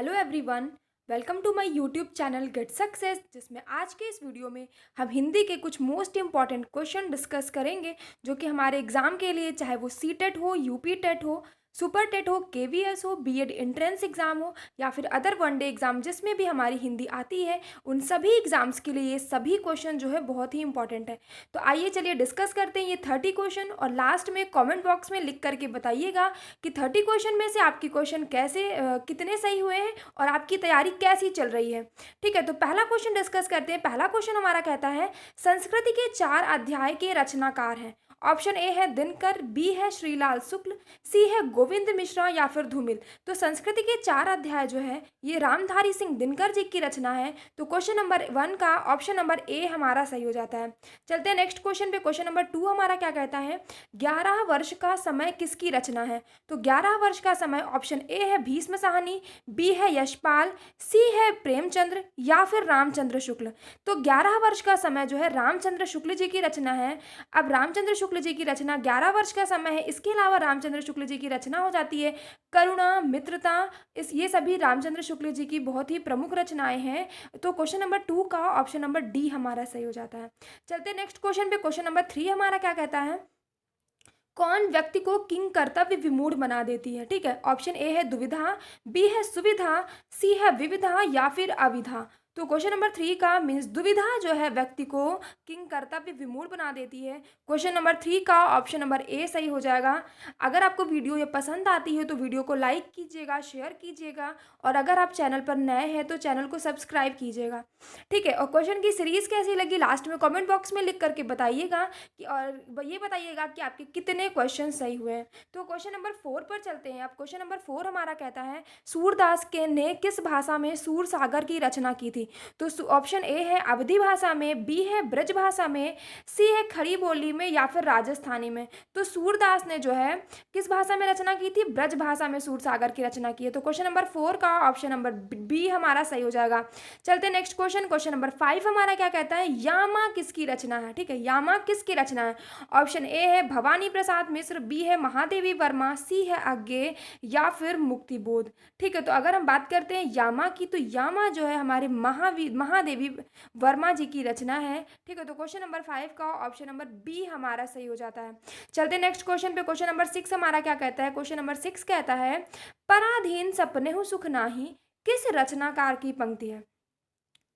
Hello everyone, welcome to my YouTube channel get success, जिसमें आज के इस वीडियो में हम हिंदी के कुछ मोस्ट इंपॉर्टेंट क्वेश्चन डिस्कस करेंगे जो कि हमारे एग्जाम के लिए, चाहे वो सी टेट हो, यूपी टेट हो, सुपर टेट हो, केवीएस हो, बीएड एंट्रेंस एग्जाम हो या फिर अदर वनडे एग्जाम जिसमें भी हमारी हिंदी आती है, उन सभी एग्जाम्स के लिए ये सभी क्वेश्चन जो है बहुत ही इंपॉर्टेंट है। तो आइए चलिए डिस्कस करते हैं ये 30 क्वेश्चन, और लास्ट में कमेंट बॉक्स में लिख करके बताइएगा कि 30 क्वेश्चन में से आपके क्वेश्चन कैसे कितने सही हुए हैं और आपकी तैयारी कैसी चल रही है। ठीक है, तो पहला क्वेश्चन डिस्कस करते हैं। पहला क्वेश्चन हमारा कहता है संस्कृति के 4 अध्याय के रचनाकार हैं। ऑप्शन ए है दिनकर, बी है श्रीलाल शुक्ल, सी है गोविंद मिश्रा या फिर धूमिल। तो संस्कृति के 4 अध्याय जो है ये रामधारी सिंह दिनकर जी की रचना है। तो क्वेश्चन नंबर 1 का ऑप्शन नंबर ए हमारा सही हो जाता है। चलते हैं नेक्स्ट क्वेश्चन पे। क्वेश्चन नंबर 2 हमारा क्या कहता है 11 वर्ष का समय किसकी रचना है। तो 11 वर्ष का समय ऑप्शन ए है भीष्म साहनी, बी है यशपाल, सी है प्रेमचंद्र या फिर रामचंद्र शुक्ल। तो 11 वर्ष का समय जो है रामचंद्र शुक्ल जी की रचना है। अब रामचंद्र शुक्ल जी की रचना 11 वर्ष का समय है। इसके अलावा रामचंद्र शुक्ल जी की रचना हो जाती है करुणा, मित्रता, ये सभी रामचंद्र शुक्ल जी की बहुत ही प्रमुख रचनाएं हैं। तो क्वेश्चन नंबर 2 का ऑप्शन नंबर डी हमारा सही हो जाता है। चलते नेक्स्ट क्वेश्चन पे। क्वेश्चन नंबर 3 हमारा क्या कहता है कौन व्यक्ति को किंग कर्तव्य विमूढ़ बना देती है। ठीक है, ऑप्शन ए है दुविधा, बी है सुविधा, सी है विविधा या फिर अविधा। तो क्वेश्चन नंबर 3 का मीन्स दुविधा जो है व्यक्ति को किंग कर्तव्य विमूढ़ बना देती है। क्वेश्चन नंबर 3 का ऑप्शन नंबर ए सही हो जाएगा। अगर आपको वीडियो ये पसंद आती है तो वीडियो को लाइक कीजिएगा, शेयर कीजिएगा, और अगर आप चैनल पर नए हैं तो चैनल को सब्सक्राइब कीजिएगा। ठीक है, और क्वेश्चन की सीरीज कैसी लगी लास्ट में कमेंट बॉक्स में लिख करके बताइएगा कि, और ये बताइएगा कि आपके कितने क्वेश्चन सही हुए हैं। तो क्वेश्चन नंबर 4 पर चलते हैं। अब क्वेश्चन नंबर 4 हमारा कहता है सूरदास के ने किस भाषा में सूर सागर की रचना की थी। तो ऑप्शन ए है अवधी भाषा में, बी है ब्रज भाषा में, सी है खड़ी बोली में या फिर राजस्थानी में। तो सूरदास ने जो है किस भाषा में रचना की थी, ब्रज भाषा में सूर सागर की रचना की है। तो क्वेश्चन नंबर 4 का ऑप्शन नंबर बी हमारा सही हो जाएगा। चलते नेक्स्ट क्वेश्चन। क्वेश्चन नंबर 5 हमारा क्या कहता है यामा किसकी रचना है। ठीक है, यामा किसकी रचना है। ऑप्शन ए है भवानी प्रसाद मिश्र, बी है महादेवी वर्मा, सी है अज्ञे या फिर मुक्तिबोध। ठीक है, तो अगर हम बात करते हैं यामा की, तो यामा जो है हमारे महादेवी वर्मा जी की रचना है। ठीक है, तो क्वेश्चन नंबर 5 का ऑप्शन नंबर बी हमारा सही हो जाता है। चलते नेक्स्ट क्वेश्चन पे। क्वेश्चन नंबर 6 हमारा क्या कहता है। क्वेश्चन नंबर 6 कहता है पराधीन सपने हूँ सुख नाही किस रचनाकार की पंक्ति है।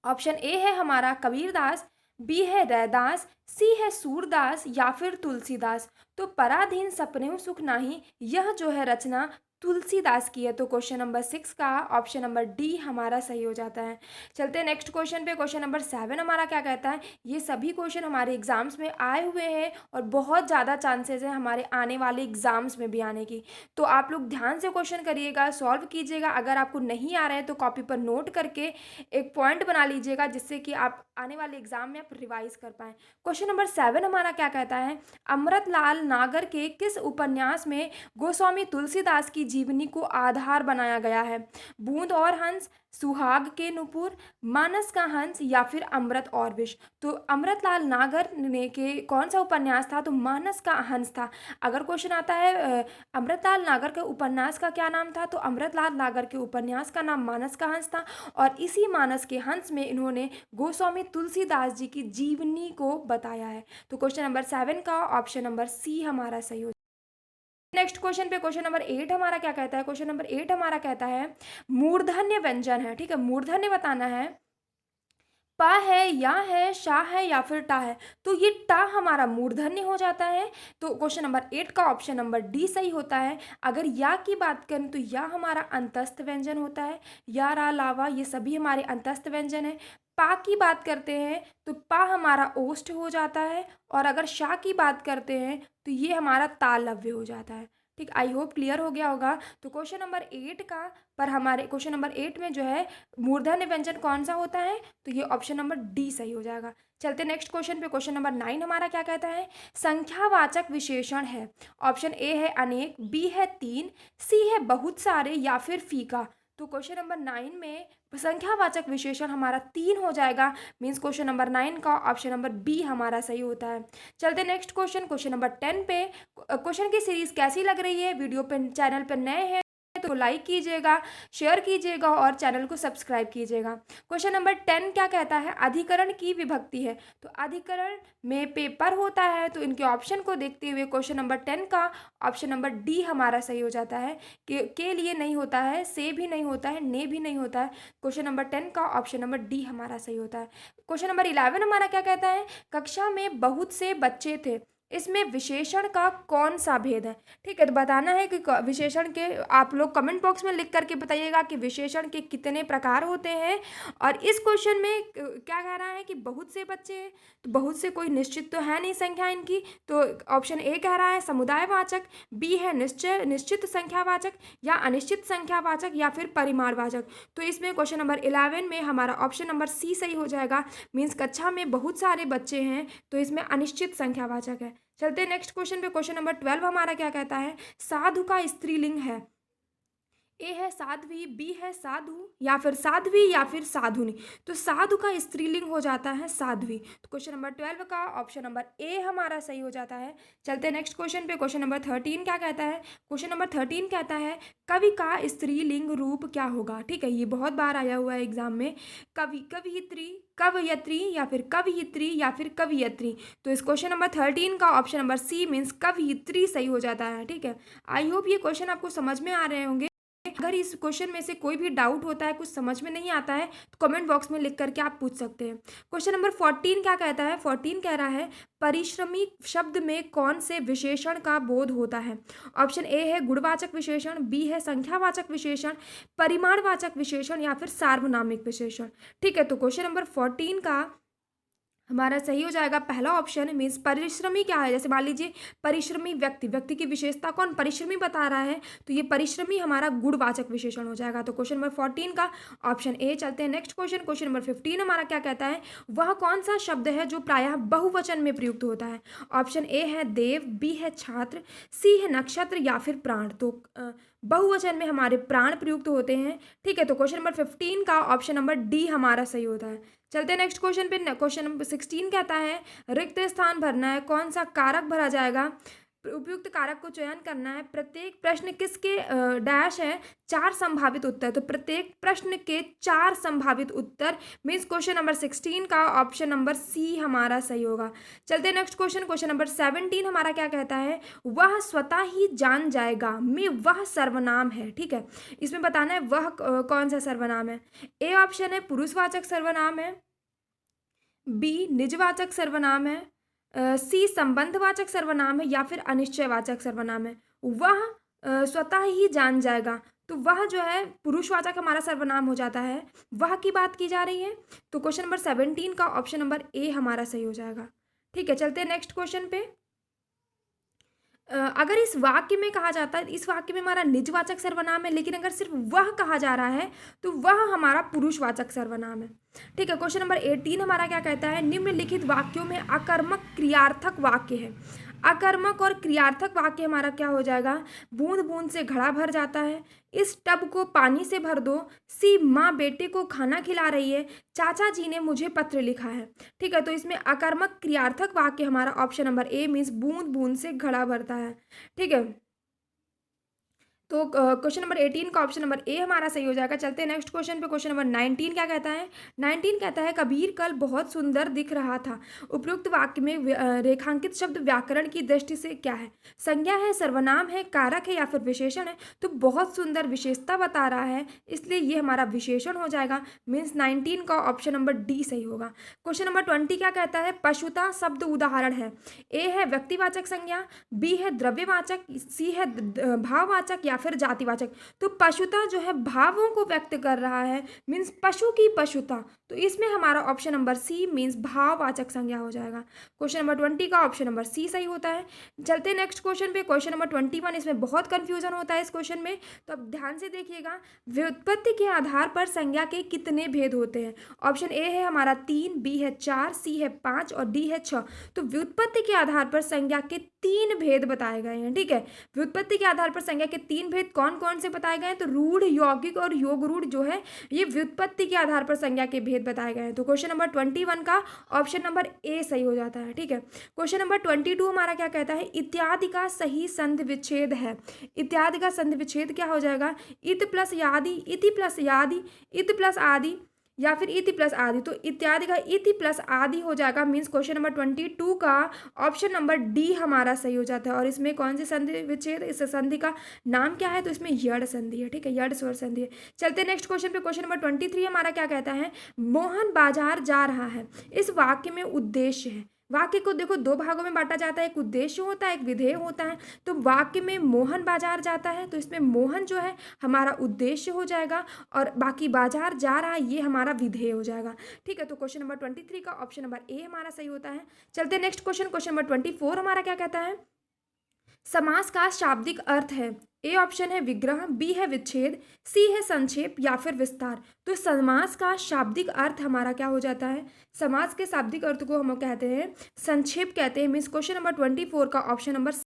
ऑप्शन ए है हमारा कबीरदास, बी है रैदास, सी है सूरदास या फिर तुलसीदास। तो पराधीन सपने सुख नाही यह जो है रचना तुलसीदास की है। तो क्वेश्चन नंबर 6 का ऑप्शन नंबर डी हमारा सही हो जाता है। चलते हैं नेक्स्ट क्वेश्चन पे। क्वेश्चन नंबर 7 हमारा क्या कहता है ये सभी क्वेश्चन हमारे एग्जाम्स में आए हुए हैं और बहुत ज़्यादा चांसेस है हमारे आने वाले एग्जाम्स में भी आने की। तो आप लोग ध्यान से क्वेश्चन करिएगा, सॉल्व कीजिएगा। अगर आपको नहीं आ रहा है तो कॉपी पर नोट करके एक पॉइंट बना लीजिएगा जिससे कि आप आने वाले एग्जाम में आप रिवाइज कर पाएँ। क्वेश्चन नंबर 7 हमारा क्या कहता है अमृतलाल नागर के किस उपन्यास में गोस्वामी तुलसीदास की जीवनी को आधार बनाया गया है। बूंद और हंस, सुहाग के नुपुर, मानस का हंस या फिर अमृत और विष। तो अमृतलाल नागर ने के कौन सा उपन्यास था, तो मानस का हंस था। अगर क्वेश्चन आता है अमृतलाल नागर के उपन्यास का क्या नाम था, तो अमृतलाल नागर के उपन्यास का नाम मानस का हंस था, और इसी मानस के हंस में इन्होंने गोस्वामी तुलसीदास जी की जीवनी को बताया है। तो क्वेश्चन नंबर 7 का ऑप्शन नंबर सी हमारा सही हो। नेक्स्ट क्वेश्चन पे। क्वेश्चन नंबर 8 हमारा क्या कहता है। क्वेश्चन नंबर 8 हमारा कहता है मूर्धन्य व्यंजन है। ठीक है, मूर्धन्य बताना है पा है, या है, शा है या फिर टा है। तो ये टा हमारा मूर्धन्य हो जाता है। तो क्वेश्चन नंबर 8 का ऑप्शन नंबर डी सही होता है। अगर या की बात करें तो या हमारा अंतस्थ व्यंजन होता है, या, रा, लावा ये सभी हमारे अंतस्थ व्यंजन है। पा की बात करते हैं तो पा हमारा ओष्ठ हो जाता है, और अगर शा की बात करते हैं तो ये हमारा तालव्य हो जाता है। ठीक, आई होप क्लियर हो गया होगा। तो क्वेश्चन नंबर 8 का पर हमारे क्वेश्चन नंबर 8 में जो है मूर्धन्य व्यंजन कौन सा होता है, तो ये ऑप्शन नंबर डी सही हो जाएगा। चलते नेक्स्ट क्वेश्चन पे। क्वेश्चन नंबर 9 हमारा क्या कहता है संख्यावाचक विशेषण है। ऑप्शन ए है अनेक, बी है तीन, सी है बहुत सारे या फिर फीका। तो क्वेश्चन नंबर 9 में संख्यावाचक विशेषण हमारा 3 हो जाएगा। मीन्स क्वेश्चन नंबर 9 का ऑप्शन नंबर बी हमारा सही होता है। चलते नेक्स्ट क्वेश्चन। क्वेश्चन नंबर 10 पे। क्वेश्चन की सीरीज कैसी लग रही है, वीडियो पे चैनल पर नए हैं तो लाइक कीजिएगा, शेयर कीजिएगा और चैनल को सब्सक्राइब कीजिएगा। क्वेश्चन नंबर 10 क्या कहता है, अधिकरण की विभक्ति है। तो अधिकरण में पेपर होता है, तो इनके ऑप्शन को देखते हुए क्वेश्चन नंबर 10 का ऑप्शन नंबर डी हमारा सही हो जाता है। के लिए नहीं होता है, से भी नहीं होता है, ने भी नहीं होता है। क्वेश्चन नंबर 10 का ऑप्शन नंबर डी हमारा सही होता है। क्वेश्चन नंबर 11 हमारा क्या कहता है, कक्षा में बहुत से बच्चे थे, इसमें विशेषण का कौन सा भेद है। ठीक है, तो बताना है कि विशेषण के, आप लोग कमेंट बॉक्स में लिख करके बताइएगा कि विशेषण के कितने प्रकार होते हैं। और इस क्वेश्चन में क्या कह रहा है कि बहुत से बच्चे हैं, तो बहुत से कोई निश्चित तो है नहीं संख्या इनकी, तो ऑप्शन ए कह रहा है समुदायवाचक, बी है निश्चित संख्यावाचक, या अनिश्चित संख्यावाचक, या फिर परिमाणवाचक। तो इसमें क्वेश्चन नंबर 11 में हमारा ऑप्शन नंबर सी सही हो जाएगा। मीन्स कक्षा में बहुत सारे बच्चे हैं, तो इसमें अनिश्चित संख्यावाचक है। चलते हैं नेक्स्ट क्वेश्चन पे। क्वेश्चन नंबर 12 हमारा क्या कहता है, साधु का स्त्रीलिंग है। ए है साध्वी, बी है साधु, या फिर साध्वी, या फिर साधुनी। तो साधु का स्त्रीलिंग हो जाता है साध्वी। तो क्वेश्चन नंबर 12 का ऑप्शन नंबर ए हमारा सही हो जाता है। चलते हैं नेक्स्ट क्वेश्चन पे। क्वेश्चन नंबर 13 क्या कहता है, क्वेश्चन नंबर 13 कहता है कवि का स्त्रीलिंग रूप क्या होगा। ठीक है, ये बहुत बार आया हुआ है एग्जाम में। कवि, कवियत्री, कवयत्री, या फिर कवियत्री, या फिर कवियत्री। तो इस क्वेश्चन नंबर 13 का ऑप्शन नंबर सी मीन्स कवियत्री सही हो जाता है। ठीक है, आई होप ये क्वेश्चन आपको समझ में आ रहे होंगे। अगर इस क्वेश्चन में से कोई भी डाउट होता है, कुछ समझ में नहीं आता है, तो कमेंट बॉक्स में लिख करके आप पूछ सकते हैं। क्वेश्चन नंबर 14 क्या कहता है, 14 कह रहा है परिश्रमी शब्द में कौन से विशेषण का बोध होता है। ऑप्शन ए है गुणवाचक विशेषण, बी है संख्यावाचक विशेषण, परिमाणवाचक विशेषण, या फिर सार्वनामिक विशेषण। ठीक है, तो क्वेश्चन नंबर 14 का हमारा सही हो जाएगा पहला ऑप्शन। मीन्स परिश्रमी क्या है, जैसे मान लीजिए परिश्रमी व्यक्ति, व्यक्ति की विशेषता कौन परिश्रमी बता रहा है, तो ये परिश्रमी हमारा गुणवाचक विशेषण हो जाएगा। तो क्वेश्चन नंबर 14 का ऑप्शन ए। चलते हैं नेक्स्ट क्वेश्चन। क्वेश्चन नंबर 15 हमारा क्या कहता है, वह कौन सा शब्द है जो प्रायः बहुवचन में प्रयुक्त होता है। ऑप्शन ए है देव, बी है छात्र, सी है नक्षत्र, या फिर प्राण। तो बहुवचन में हमारे प्राण प्रयुक्त होते हैं। ठीक है, तो क्वेश्चन नंबर 15 का ऑप्शन नंबर डी हमारा सही होता है। चलते हैं नेक्स्ट क्वेश्चन पे। क्वेश्चन नंबर 16 कहता है रिक्त स्थान भरना है, कौन सा कारक भरा जाएगा। उपयुक्त कारक को चयन करना है। प्रत्येक प्रश्न किसके डैश है, 4 संभावित उत्तर। तो प्रत्येक प्रश्न के 4 संभावित उत्तर मीन्स क्वेश्चन नंबर 16 का ऑप्शन नंबर सी हमारा सही होगा। चलते नेक्स्ट क्वेश्चन। क्वेश्चन नंबर 17 हमारा क्या कहता है, वह स्वतः ही जान जाएगा में वह सर्वनाम है। ठीक है, इसमें बताना है वह कौन सा सर्वनाम है। ए ऑप्शन है पुरुषवाचक सर्वनाम है, बी निजवाचक सर्वनाम है, सी संबंधवाचक सर्वनाम है, या फिर अनिश्चयवाचक सर्वनाम है। वह स्वतः ही जान जाएगा, तो वह जो है पुरुषवाचक हमारा सर्वनाम हो जाता है, वह की बात की जा रही है। तो क्वेश्चन नंबर 17 का ऑप्शन नंबर ए हमारा सही हो जाएगा। ठीक है, चलते हैं नेक्स्ट क्वेश्चन पे। अगर इस वाक्य में कहा जाता है, इस वाक्य में हमारा निजवाचक सर्वनाम है, लेकिन अगर सिर्फ वह कहा जा रहा है तो वह हमारा पुरुषवाचक सर्वनाम है। ठीक है, क्वेश्चन नंबर 18 हमारा क्या कहता है, निम्नलिखित वाक्यों में अकर्मक क्रियार्थक वाक्य है। अकर्मक और क्रियार्थक वाक्य हमारा क्या हो जाएगा, बूंद बूंद से घड़ा भर जाता है, इस टब को पानी से भर दो, सी माँ बेटे को खाना खिला रही है, चाचा जी ने मुझे पत्र लिखा है। ठीक है, तो इसमें अकर्मक क्रियार्थक वाक्य हमारा ऑप्शन नंबर ए मीन्स बूंद बूंद से घड़ा भरता है। ठीक है, तो क्वेश्चन नंबर 18 का ऑप्शन नंबर ए हमारा सही हो जाएगा। चलते हैं नेक्स्ट क्वेश्चन पे। क्वेश्चन नंबर 19 क्या कहता है, 19 कहता है कबीर कल बहुत सुंदर दिख रहा था। उपयुक्त वाक्य में रेखांकित शब्द व्याकरण की दृष्टि से क्या है, संज्ञा है, सर्वनाम है, कारक है, या फिर विशेषण है। तो बहुत सुंदर विशेषता बता रहा है, इसलिए ये हमारा विशेषण हो जाएगा। मीन्स 19 का ऑप्शन नंबर डी सही होगा। क्वेश्चन नंबर 20 क्या कहता है, पशुता शब्द उदाहरण है। ए है व्यक्तिवाचक संज्ञा, बी है द्रव्यवाचक, सी है भाववाचक, या फिर जातिवाचक। तो पशुता जो है भावों को व्यक्त कर रहा है, मीन्स पशु की पशुता। तो इसमें हमारा ऑप्शन नंबर सी मीन्स भाववाचक संज्ञा हो जाएगा। क्वेश्चन नंबर 20 का ऑप्शन नंबर सी सही होता है। चलते हैं नेक्स्ट क्वेश्चन पे। क्वेश्चन नंबर 21, इसमें बहुत कंफ्यूजन होता है इस क्वेश्चन में, तो अब ध्यान से देखिएगा। व्युत्पत्ति के आधार पर संज्ञा के कितने भेद होते हैं। ऑप्शन ए है हमारा 3, बी है 4, सी है 5 और डी है 6। तो व्युत्पत्ति के आधार पर संज्ञा के 3 भेद बताए गए हैं। ठीक है, व्युत्पत्ति के आधार पर संज्ञा के 3 तीन भेद कौन कौन से बताए गए हैं? तो रूढ़, यौगिक और योग रूढ़ जो है ये व्युत्पत्ति के आधार पर संज्ञा के भेद बताए गए हैं। तो क्वेश्चन नंबर 21 का ऑप्शन नंबर ए सही हो जाता है। ठीक है, क्वेश्चन नंबर 22 हमारा क्या कहता है? इत्यादि का सही संधि विच्छेद है। इत्यादि का संधि विच्छेद क्या हो जाएगा? इत प्लस यादि, इति प्लस यादि, इत प्लस आदि या फिर इति प्लस आदि। तो इत्यादि का इति प्लस आदि हो जाएगा। मीन्स क्वेश्चन नंबर 22 का ऑप्शन नंबर डी हमारा सही हो जाता है। और इसमें कौन सी संधि विच्छेद? इस संधि का नाम क्या है? तो इसमें यड़ संधि है। ठीक है, यड़ स्वर संधि है। चलते नेक्स्ट क्वेश्चन पे। क्वेश्चन नंबर 23 हमारा क्या कहता है? मोहन बाजार जा रहा है। इस वाक्य में उद्देश्य है। वाक्य को देखो दो भागों में बांटा जाता है, एक उद्देश्य होता है, एक विधेय होता है। तो वाक्य में मोहन बाजार जाता है, तो इसमें मोहन जो है हमारा उद्देश्य हो जाएगा और बाकी बाजार जा रहा है ये हमारा विधेय हो जाएगा। ठीक है, तो क्वेश्चन नंबर 23 का ऑप्शन नंबर ए हमारा सही होता है। चलते नेक्स्ट क्वेश्चन। क्वेश्चन नंबर 24 हमारा क्या कहता है? समास का शाब्दिक अर्थ है। ए ऑप्शन है विग्रह, बी है विच्छेद, सी है संक्षेप या फिर विस्तार। तो समास का शाब्दिक अर्थ हमारा क्या हो जाता है? समास के शाब्दिक अर्थ को हम कहते हैं संक्षेप कहते हैं। मीन्स क्वेश्चन नंबर 24 का ऑप्शन नंबर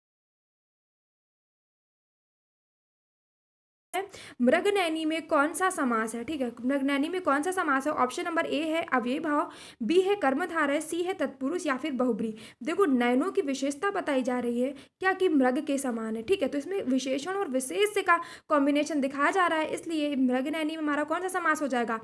मृगनयनी में कौन सा समास है? ठीक है, मृगनयनी में कौन सा समास है? ऑप्शन नंबर ए है अव्ययी भाव, बी है कर्मधारय, सी है तत्पुरुष या फिर बहुब्री। देखो नयनों की विशेषता बताई जा रही है क्या कि मृग के समान है। ठीक है, तो इसमें विशेषण और विशेष का कॉम्बिनेशन दिखाया जा रहा है, इसलिए मृगनयनी में हमारा कौन सा समास हो जाएगा?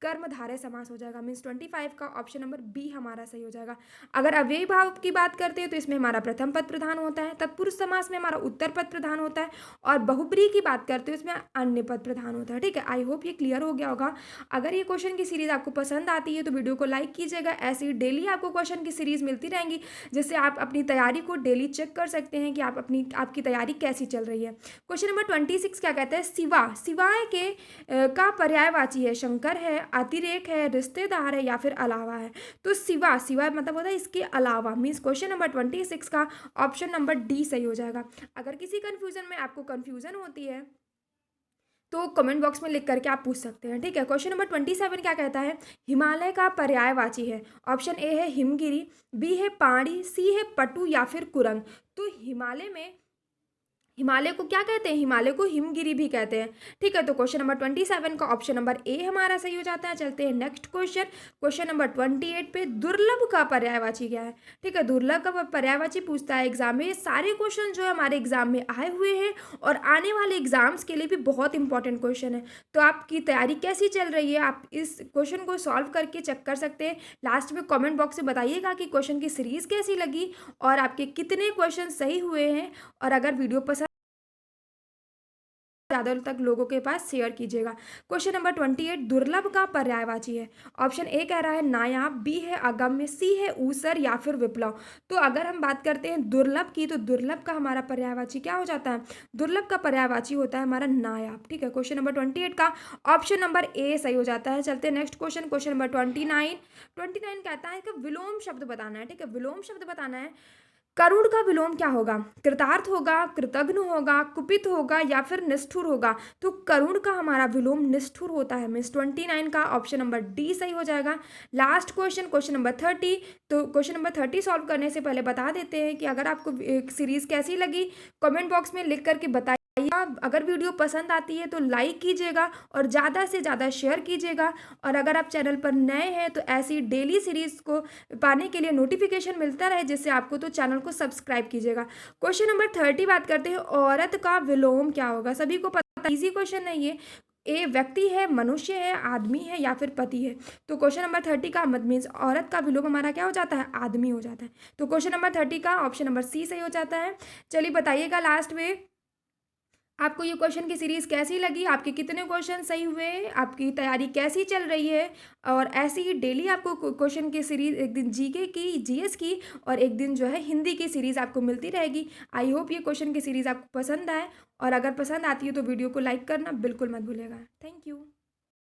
कर्मधारय समास हो जाएगा। मीन्स 25 का ऑप्शन नंबर बी हमारा सही हो जाएगा। अगर अव्ययी भाव की बात करते हैं तो इसमें हमारा प्रथम पद प्रधान होता है, तत्पुरुष समास में हमारा उत्तर पद प्रधान होता है और बहुब्री की बात करते हैं इसमें अन्य पद प्रधान होता है। ठीक है, आई होप ये क्लियर हो गया होगा। अगर ये क्वेश्चन की सीरीज आपको पसंद आती है तो वीडियो को लाइक कीजिएगा। ऐसी डेली आपको क्वेश्चन की सीरीज मिलती रहेंगी जिससे आप अपनी तैयारी को डेली चेक कर सकते हैं कि आपकी तैयारी कैसी चल रही है। क्वेश्चन नंबर 26 क्या कहता है? सिवा, सिवाय के का पर्यायवाची है। शंकर है, अतिरेक है, रिश्तेदार है या फिर अलावा है। तो सिवा, सिवा मतलब होता है इसके अलावा। मीन्स क्वेश्चन नंबर 26 का ऑप्शन नंबर डी सही हो जाएगा। अगर किसी कंफ्यूजन में आपको कंफ्यूजन होती है तो कमेंट बॉक्स में लिख करके आप पूछ सकते हैं। ठीक है, क्वेश्चन नंबर 27 क्या कहता है? हिमालय का पर्यायवाची है। ऑप्शन ए है हिमगिरी, बी है पहाड़ी, सी है पटु या फिर कुरंग। तो हिमालय को क्या कहते हैं? हिमालय को हिमगिरी भी कहते हैं। ठीक है, तो क्वेश्चन नंबर 27 का ऑप्शन नंबर ए हमारा सही हो जाता है। चलते हैं नेक्स्ट क्वेश्चन। क्वेश्चन नंबर 28 पे दुर्लभ का पर्यायवाची क्या है? ठीक है, दुर्लभ का पर्यायवाची पूछता है एग्जाम में। ये सारे क्वेश्चन जो है हमारे एग्जाम में आए हुए हैं और आने वाले एग्जाम्स के लिए भी बहुत इंपॉर्टेंट क्वेश्चन है। तो आपकी तैयारी कैसी चल रही है आप इस क्वेश्चन को सॉल्व करके चेक कर सकते हैं। लास्ट में कॉमेंट बॉक्स में बताइएगा कि क्वेश्चन की सीरीज कैसी लगी और आपके कितने क्वेश्चन सही हुए हैं। और अगर वीडियो पसंद ज़्यादा तक लोगों के पास शेयर कीजिएगा। क्वेश्चन नंबर 28 दुर्लभ का पर्यायवाची है। ऑप्शन ए कह रहा है नायाब, बी है अगम्य, सी है ऊसर या फिर विप्लव। तो अगर हम बात करते हैं दुर्लभ की तो दुर्लभ का हमारा पर्यायवाची क्या हो जाता है? दुर्लभ का पर्यायवाची होता है हमारा नायाब। ठीक है, क्वेश्चन नंबर 28 का ऑप्शन नंबर ए सही हो जाता है। चलते हैं नेक्स्ट क्वेश्चन। क्वेश्चन नंबर 29 कहता है कि विलोम शब्द बताना है। ठीक है, विलोम शब्द बताना है। करुण का विलोम क्या होगा? कृतार्थ होगा, कृतघ्न होगा, कुपित होगा या फिर निष्ठुर होगा। तो करुण का हमारा विलोम निष्ठुर होता है। मीन्स 29 का ऑप्शन नंबर डी सही हो जाएगा। Last question, question number 30। तो क्वेश्चन नंबर 30 सॉल्व करने से पहले बता देते हैं कि अगर आपको सीरीज कैसी लगी कमेंट बॉक्स में लिख करके बताइए। अगर वीडियो पसंद आती है तो लाइक कीजिएगा और ज़्यादा से ज़्यादा शेयर कीजिएगा। और अगर आप चैनल पर नए हैं तो ऐसी डेली सीरीज को पाने के लिए नोटिफिकेशन मिलता रहे जिससे आपको, तो चैनल को सब्सक्राइब कीजिएगा। क्वेश्चन नंबर 30 बात करते हैं औरत का विलोम क्या होगा? सभी को पता, इजी क्वेश्चन है ये। ए व्यक्ति है, मनुष्य है, आदमी है या फिर पति है। तो क्वेश्चन नंबर 30 का मत मीन्स औरत का विलोम हमारा क्या हो जाता है? आदमी हो जाता है। तो क्वेश्चन नंबर 30 का ऑप्शन नंबर सी सही हो जाता है। चलिए बताइएगा लास्ट में आपको ये क्वेश्चन की सीरीज कैसी लगी, आपके कितने क्वेश्चन सही हुए, आपकी तैयारी कैसी चल रही है। और ऐसी ही डेली आपको क्वेश्चन की सीरीज, एक दिन जीके की, जीएस की और एक दिन जो है हिंदी की सीरीज आपको मिलती रहेगी। आई होप ये क्वेश्चन की सीरीज आपको पसंद आए और अगर पसंद आती है तो वीडियो को लाइक करना बिल्कुल मत भूलिएगा। Thank you.